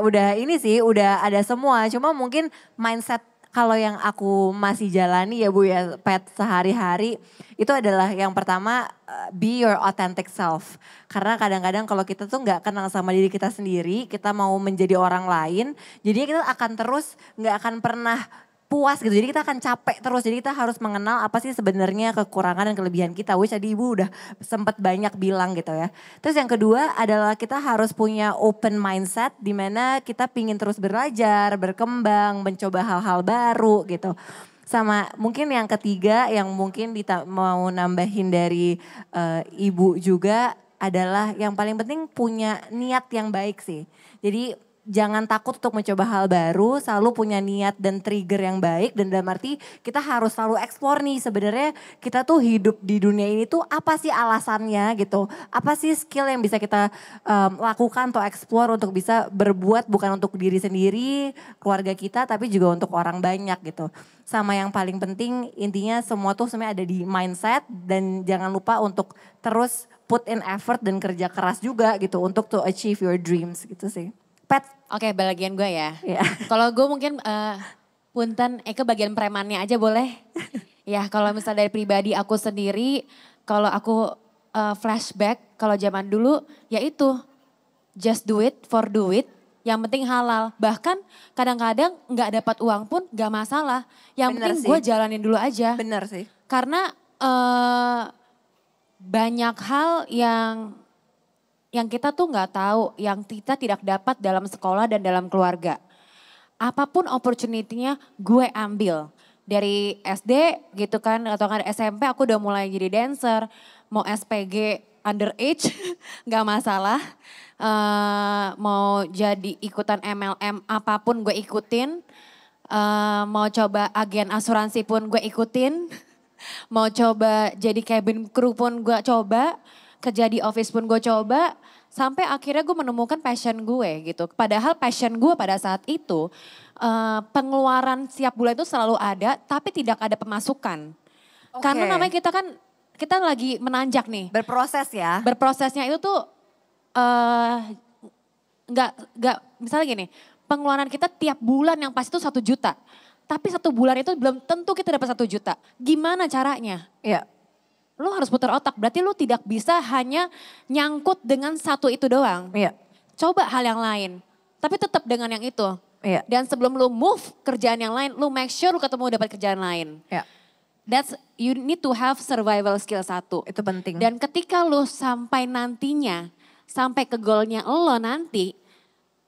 udah ini sih, udah ada semua. Cuma mungkin mindset kalau yang aku masih jalani ya Bu ya, Pet sehari-hari itu adalah yang pertama be your authentic self. Karena kadang-kadang kalau kita tuh nggak kenal sama diri kita sendiri, kita mau menjadi orang lain, jadi kita akan terus nggak akan pernah puas gitu. Jadi kita akan capek terus. Jadi kita harus mengenal apa sih sebenarnya kekurangan dan kelebihan kita. Which tadi Ibu udah sempat banyak bilang gitu ya. Terus yang kedua adalah kita harus punya open mindset di mana kita pingin terus belajar, berkembang, mencoba hal-hal baru gitu. Sama mungkin yang ketiga yang mungkin mau nambahin dari Ibu juga adalah yang paling penting punya niat yang baik sih. Jadi jangan takut untuk mencoba hal baru, selalu punya niat dan trigger yang baik. Dan dalam arti kita harus selalu explore nih sebenarnya kita tuh hidup di dunia ini tuh apa sih alasannya gitu. Apa sih skill yang bisa kita lakukan atau explore untuk bisa berbuat bukan untuk diri sendiri, keluarga kita tapi juga untuk orang banyak gitu. Sama yang paling penting intinya semua tuh sebenarnya ada di mindset dan jangan lupa untuk terus put in effort dan kerja keras juga gitu untuk to achieve your dreams gitu sih. Pet. Oke, bagian gue ya. Yeah. Kalau gue mungkin punten ke bagian premannya aja boleh. Ya kalau misal dari pribadi aku sendiri, kalau aku flashback kalau zaman dulu ya itu just do it for do it. Yang penting halal. Bahkan kadang-kadang nggak dapat uang pun nggak masalah. Yang Bener penting sih. gue jalanin dulu aja. Bener sih. Karena banyak hal yang kita tuh nggak tahu, yang kita tidak dapat dalam sekolah dan dalam keluarga. Apapun opportunity-nya gue ambil. Dari SD gitu kan, atau kan SMP aku udah mulai jadi dancer. Mau SPG underage nggak masalah. Mau jadi ikutan MLM apapun gue ikutin. Mau coba agen asuransi pun gue ikutin. Mau coba jadi cabin crew pun gue coba. Kerja di office pun gue coba. Sampai akhirnya gue menemukan passion gue gitu. Padahal passion gue pada saat itu pengeluaran setiap bulan itu selalu ada tapi tidak ada pemasukan. Oke. Karena namanya kita lagi menanjak nih. Berproses ya. Berprosesnya itu tuh nggak misalnya gini, pengeluaran kita tiap bulan yang pasti itu 1 juta. Tapi 1 bulan itu belum tentu kita dapat 1 juta. Gimana caranya? Iya. Lu harus putar otak, berarti lu tidak bisa hanya nyangkut dengan satu itu doang. Iya. Coba hal yang lain, tapi tetap dengan yang itu. Iya. Dan sebelum lu move kerjaan yang lain, lu make sure lu ketemu dapat kerjaan lain. Iya. You need to have survival skill 1. Itu penting. Dan ketika lu sampai nantinya, sampai ke goalnya lo nanti,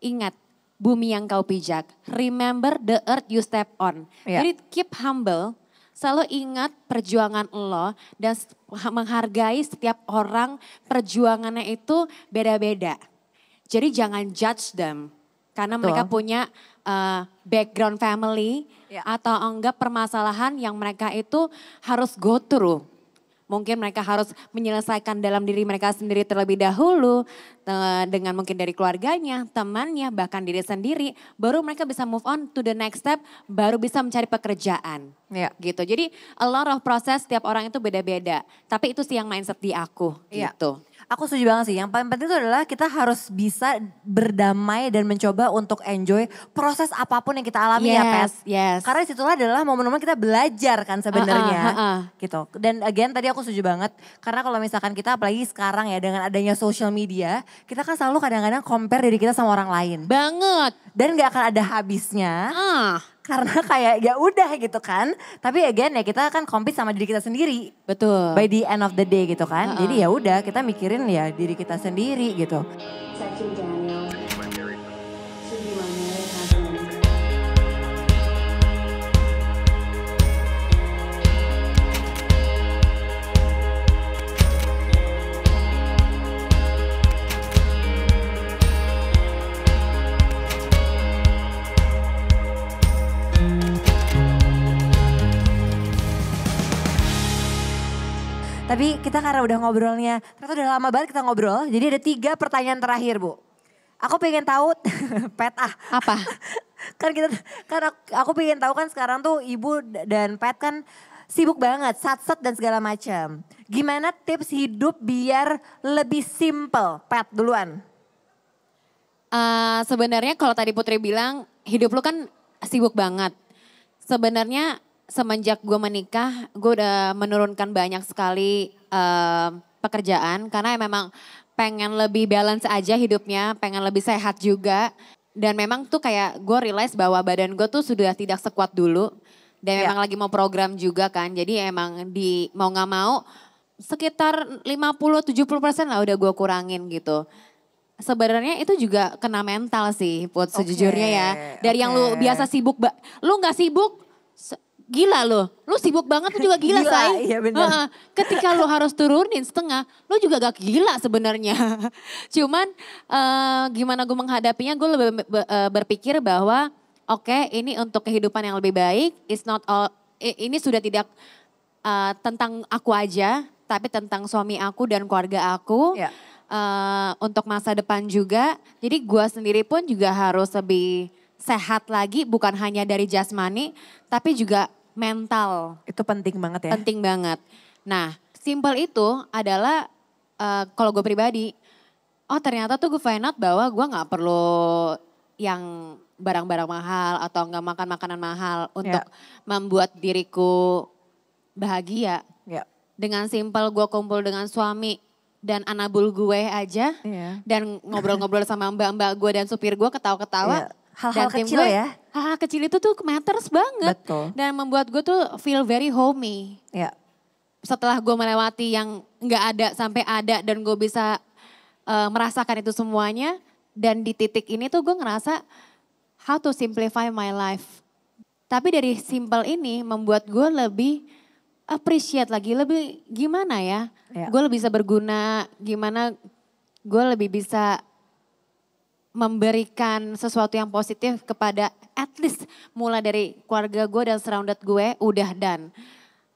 ingat bumi yang kau pijak. Remember the earth you step on. Iya. Jadi keep humble. Selalu ingat perjuangan lo dan menghargai setiap orang perjuangannya itu beda-beda. Jadi jangan judge them. Karena mereka punya background family atau enggak permasalahan yang mereka itu harus go through. Mungkin mereka harus menyelesaikan dalam diri mereka sendiri terlebih dahulu. Dengan mungkin dari keluarganya, temannya, bahkan diri sendiri. Baru mereka bisa move on to the next step, baru bisa mencari pekerjaan. Iya. Gitu. Jadi a lot of proses setiap orang itu beda-beda. Tapi itu sih yang mindset di aku Iya. gitu. Aku setuju banget sih. Yang paling penting itu adalah kita harus bisa berdamai dan mencoba untuk enjoy proses apapun yang kita alami ya Pet. Yes. Karena disitulah adalah momen-momen kita belajar kan sebenarnya. Gitu. Dan again tadi aku setuju banget. Karena kalau misalkan kita apalagi sekarang ya dengan adanya social media. Kita kan selalu kadang-kadang compare diri kita sama orang lain. Banget. Dan gak akan ada habisnya. Karena kayak ya udah gitu kan. Tapi again ya kita kan compete sama diri kita sendiri. Betul. By the end of the day gitu kan. Jadi ya udah kita mikirin ya diri kita sendiri gitu. Tapi kita karena udah ngobrolnya, ternyata udah lama banget kita ngobrol. Jadi ada 3 pertanyaan terakhir Bu. Aku pengen tahu, Pet Apa? Karena aku pengen tahu kan sekarang tuh Ibu dan Pet kan sibuk banget, sat-sat dan segala macam. Gimana tips hidup biar lebih simple? Pet duluan. Sebenarnya kalau tadi Putri bilang hidup lu kan sibuk banget. Sebenarnya semenjak gue menikah, gue udah menurunkan banyak sekali pekerjaan. Karena memang pengen lebih balance aja hidupnya, pengen lebih sehat juga. Dan memang tuh kayak gue realize bahwa badan gue tuh sudah tidak sekuat dulu. Dan memang lagi mau program juga kan. Jadi emang mau gak mau sekitar 50-70% lah udah gue kurangin gitu. Sebenarnya itu juga kena mental sih Put sejujurnya ya. Dari yang lu biasa sibuk, lu gak sibuk. Gila lu sibuk banget lu juga gila, Gila, say. iya benar. Ketika lu harus turunin setengah, lu juga gak gila sebenarnya. Cuman gimana gue menghadapinya, gue lebih berpikir bahwa oke, ini untuk kehidupan yang lebih baik, it's not all, ini sudah tidak tentang aku aja, tapi tentang suami aku dan keluarga aku. Ya. Untuk masa depan juga, jadi gue sendiri pun juga harus lebih sehat lagi, bukan hanya dari jasmani, tapi juga mental. Itu penting banget ya. Penting banget. Nah, simple itu adalah kalau gue pribadi, oh ternyata tuh gue find out bahwa gue gak perlu yang barang-barang mahal atau gak makan makanan mahal untuk membuat diriku bahagia. Ya. Dengan simple gue kumpul dengan suami dan anabul gue aja. Iya. Dan ngobrol-ngobrol sama mbak-mbak gue dan supir gue ketawa-ketawa. Iya. Hal-hal Dan tim kecil gue, ya. Hal-hal kecil itu tuh matters banget. Betul. Dan membuat gue tuh feel very homey. Ya. Setelah gue melewati yang gak ada sampai ada dan gue bisa merasakan itu semuanya. Dan di titik ini tuh gue ngerasa how to simplify my life. Tapi dari simple ini membuat gue lebih appreciate lagi, lebih gimana ya. Gue lebih bisa berguna, gimana gue lebih bisa memberikan sesuatu yang positif kepada at least mulai dari keluarga gue dan surrounded gue udah dan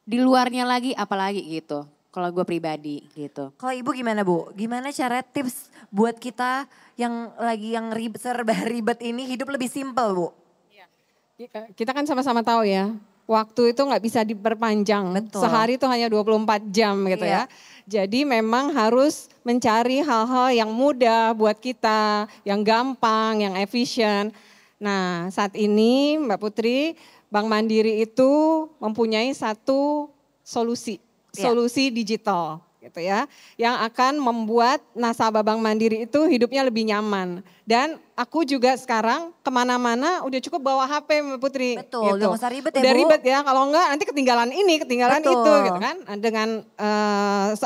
di luarnya lagi apalagi gitu. Kalau gue pribadi gitu. Kalau Ibu gimana Bu? Gimana cara tips buat kita yang lagi yang ribet, serba ribet ini hidup lebih simpel Bu? Kita kan sama-sama tahu ya, waktu itu nggak bisa diperpanjang. Betul. Sehari itu hanya 24 jam gitu ya. Jadi memang harus mencari hal-hal yang mudah buat kita, yang gampang, yang efisien. Nah saat ini Mbak Putri, Bank Mandiri itu mempunyai satu solusi digital gitu ya. Yang akan membuat nasabah Bank Mandiri itu hidupnya lebih nyaman. Dan aku juga sekarang kemana-mana udah cukup bawa HP Mbak Putri. Betul, gitu. udah gak usah ribet ya Udah Bu. ribet ya, kalau enggak nanti ketinggalan ini, ketinggalan Betul. itu gitu kan. Dengan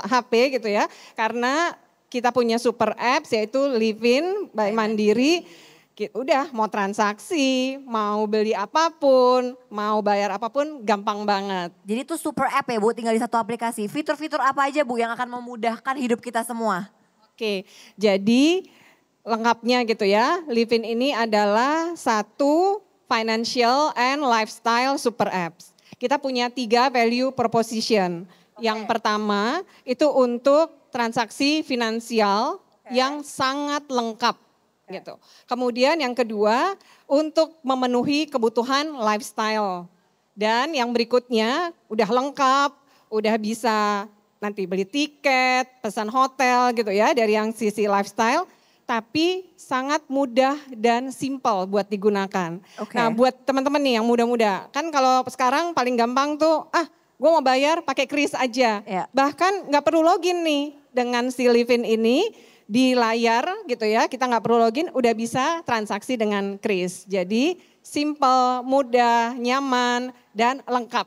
HP gitu ya. Karena kita punya super apps yaitu Livin by Mandiri. Udah mau transaksi, mau beli apapun, mau bayar apapun gampang banget. Jadi itu super app ya Bu, tinggal di satu aplikasi. Fitur-fitur apa aja Bu yang akan memudahkan hidup kita semua? Oke, jadi lengkapnya gitu ya. Livin ini adalah satu financial and lifestyle super apps. Kita punya 3 value proposition. Yang pertama itu untuk transaksi finansial yang sangat lengkap. Gitu. Kemudian yang kedua untuk memenuhi kebutuhan lifestyle. Dan yang berikutnya udah lengkap, udah bisa nanti beli tiket, pesan hotel gitu ya dari yang sisi lifestyle. Tapi sangat mudah dan simple buat digunakan. Nah buat teman-teman nih yang muda-muda, kan kalau sekarang paling gampang tuh, gue mau bayar pakai kris aja. Bahkan gak perlu login nih dengan si Livin ini. Di layar gitu ya, kita nggak perlu login, udah bisa transaksi dengan kris. Jadi simple, mudah, nyaman, dan lengkap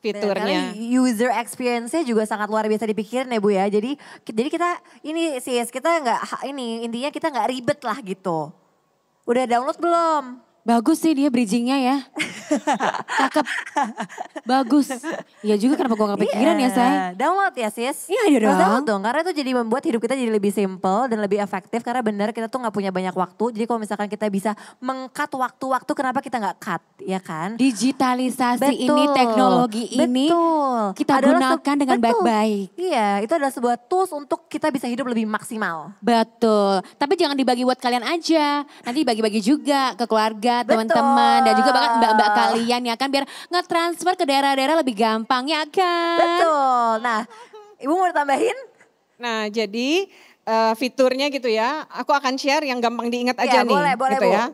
fiturnya. Karena user experience-nya juga sangat luar biasa dipikirin ya Bu ya. Jadi kita ini sis, kita nggak intinya kita nggak ribet lah gitu. Udah download belum? Bagus sih dia bridgingnya ya. Cakep. Bagus. Ya juga kenapa gue gak kepikiran ya say. Download ya sis. Iya dong. Download dong karena itu jadi membuat hidup kita jadi lebih simple dan lebih efektif. Karena benar kita tuh gak punya banyak waktu. Jadi kalau misalkan kita bisa meng-cut waktu-waktu kenapa kita gak cut ya kan. Digitalisasi ini, teknologi ini kita gunakan dengan baik-baik. Iya itu adalah sebuah tools untuk kita bisa hidup lebih maksimal. Betul. Tapi jangan dibagi buat kalian aja. Nanti bagi-bagi juga ke keluarga, teman-teman dan juga bahkan mbak-mbak kalian ya kan biar nge-transfer ke daerah-daerah lebih gampang ya kan. Betul. Nah, Ibu mau tambahin? Nah, jadi fiturnya gitu ya, aku akan share yang gampang diingat aja nih. Boleh, gitu Bu. ya.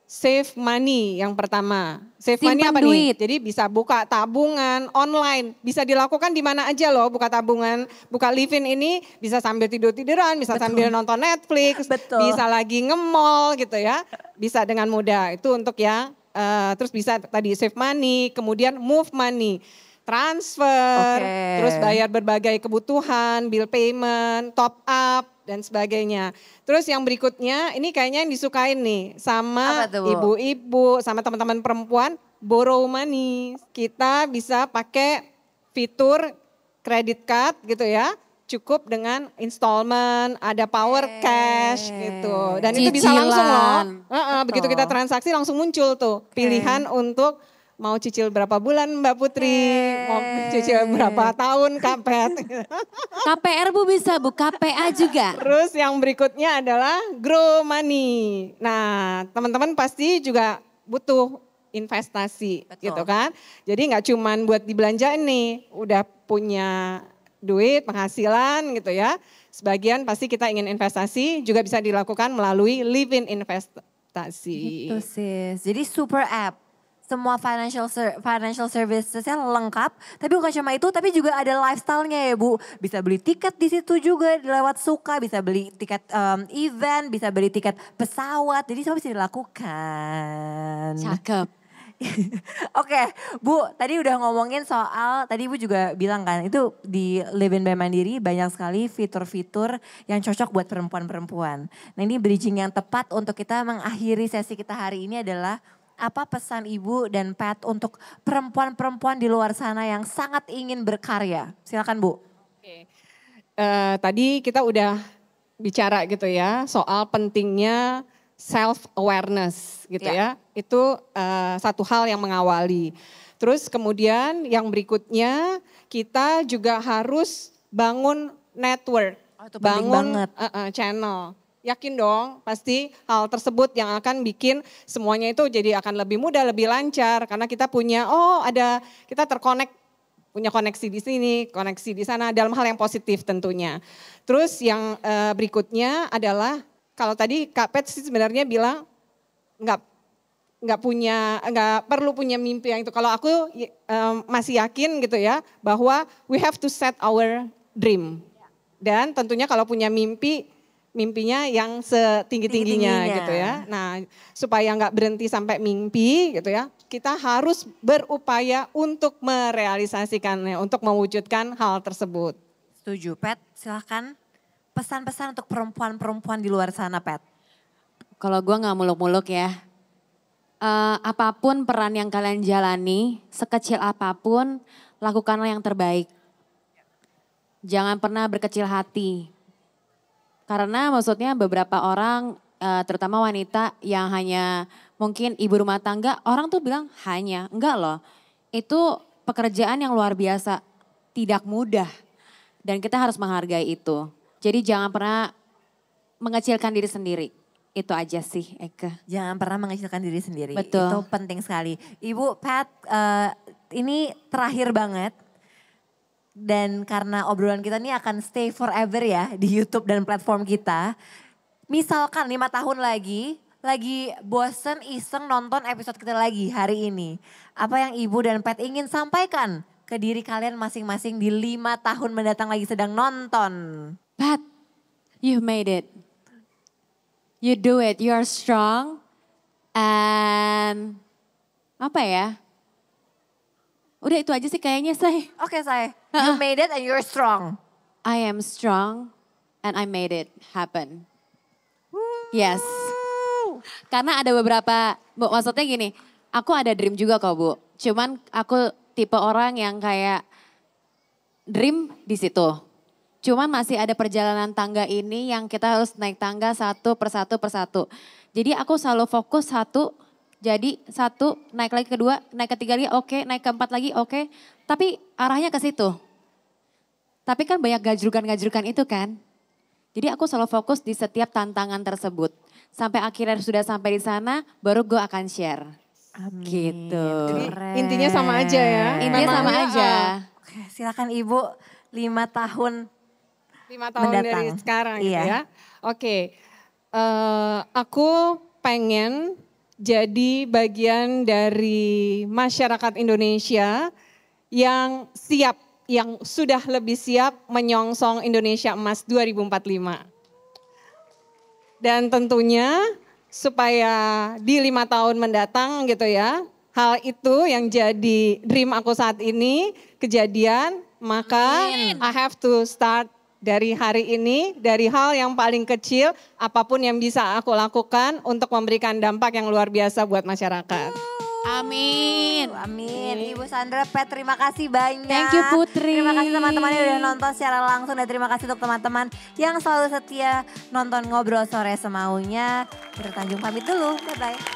Save money yang pertama. Save money Simpan apa duit. nih? Jadi bisa buka tabungan online, bisa dilakukan di mana aja loh buka tabungan. Buka Livin ini bisa sambil tidur-tiduran, bisa sambil nonton Netflix, bisa lagi nge-mall gitu ya. Bisa dengan mudah, itu untuk yang terus bisa tadi save money, kemudian move money. Transfer, terus bayar berbagai kebutuhan, bill payment, top up, dan sebagainya. Terus yang berikutnya, ini kayaknya yang disukain nih sama ibu-ibu, sama teman-teman perempuan, borrow money. Kita bisa pakai fitur credit card gitu ya. Cukup dengan installment, ada power cash gitu. Dan itu bisa langsung loh. Begitu kita transaksi langsung muncul tuh pilihan untuk mau cicil berapa bulan Mbak Putri, mau cicil berapa tahun Kapet. KPR Bu bisa Bu, KPA juga. Terus yang berikutnya adalah grow money. Nah teman-teman pasti juga butuh investasi. Betul. Gitu kan. Jadi nggak cuman buat dibelanjain nih, udah punya duit, penghasilan gitu ya. Sebagian pasti kita ingin investasi juga bisa dilakukan melalui live-in investasi. Gitu sis, jadi super app. Semua financial servicesnya lengkap, tapi bukan cuma itu, tapi juga ada lifestyle-nya ya Bu. Bisa beli tiket di situ juga lewat Suka, bisa beli tiket event, bisa beli tiket pesawat, jadi semua bisa dilakukan. Cakep. Oke, Bu, tadi udah ngomongin soal, tadi Ibu juga bilang kan, itu di Live-in by Mandiri banyak sekali fitur-fitur yang cocok buat perempuan-perempuan. Nah ini bridging yang tepat untuk kita mengakhiri sesi kita hari ini adalah apa pesan Ibu dan Pat untuk perempuan-perempuan di luar sana yang sangat ingin berkarya? Silakan Bu. Oke. Tadi kita udah bicara gitu ya soal pentingnya self awareness gitu ya. Itu satu hal yang mengawali. Terus kemudian yang berikutnya kita juga harus bangun network, itu penting bangun banget. channel. Yakin dong pasti hal tersebut yang akan bikin semuanya itu jadi akan lebih mudah, lebih lancar. Karena kita punya, kita terkonek, punya koneksi di sini, koneksi di sana dalam hal yang positif tentunya. Terus yang berikutnya adalah, kalau tadi Kak Pet sih sebenarnya bilang nggak perlu punya mimpi yang itu. Kalau aku masih yakin gitu ya, bahwa we have to set our dream. Dan tentunya kalau punya mimpinya yang setinggi-tingginya gitu ya. Nah supaya nggak berhenti sampai mimpi gitu ya, kita harus berupaya untuk merealisasikannya, untuk mewujudkan hal tersebut. Setuju, Pat, silahkan pesan-pesan untuk perempuan-perempuan di luar sana, Pat. Kalau gue gak muluk-muluk ya, apapun peran yang kalian jalani, sekecil apapun, lakukanlah yang terbaik. Jangan pernah berkecil hati. Karena maksudnya beberapa orang, terutama wanita yang hanya mungkin ibu rumah tangga, orang tuh bilang hanya, enggak loh. Itu pekerjaan yang luar biasa, tidak mudah. Dan kita harus menghargai itu. Jadi jangan pernah mengecilkan diri sendiri. Itu aja sih Eka. Jangan pernah mengecilkan diri sendiri. Betul. Itu penting sekali. Ibu Pat, ini terakhir banget. Dan karena obrolan kita ini akan stay forever ya di YouTube dan platform kita. Misalkan 5 tahun lagi bosen iseng nonton episode kita lagi hari ini. Apa yang Ibu dan Pat ingin sampaikan ke diri kalian masing-masing di 5 tahun mendatang lagi sedang nonton? Pat, you made it. You do it, you are strong. And apa ya? Udah itu aja sih kayaknya say. Oke say, you made it and you're strong. I am strong and I made it happen. Yes. Karena ada beberapa, Bu, maksudnya gini, aku ada dream juga kok Bu. Cuman aku tipe orang yang kayak dream di situ. Cuman masih ada perjalanan tangga ini yang kita harus naik tangga satu persatu. Jadi aku selalu fokus satu, jadi satu, naik lagi kedua, naik ketiga lagi oke, naik keempat lagi oke. Tapi arahnya ke situ. Tapi kan banyak gajrukan-gajrukan itu kan. Jadi aku selalu fokus di setiap tantangan tersebut. Sampai akhirnya sudah sampai di sana, baru gue akan share. Amin. Gitu. Jadi intinya sama aja ya. Intinya sama aja. Oke, silakan Ibu 5 tahun 5 tahun mendatang. dari sekarang gitu Iya. ya. Oke, aku pengen jadi bagian dari masyarakat Indonesia yang siap, yang sudah lebih siap menyongsong Indonesia Emas 2045. Dan tentunya supaya di 5 tahun mendatang gitu ya, hal itu yang jadi dream aku saat ini kejadian, maka I have to start dari hari ini, dari hal yang paling kecil, apapun yang bisa aku lakukan untuk memberikan dampak yang luar biasa buat masyarakat. Amin. Amin. Ibu Sandra, Pet, terima kasih banyak. Thank you Putri. Terima kasih teman-teman yang udah nonton secara langsung. Dan terima kasih untuk teman-teman yang selalu setia nonton Ngobrol Sore Semaunya. Bertanjung pamit dulu, bye-bye.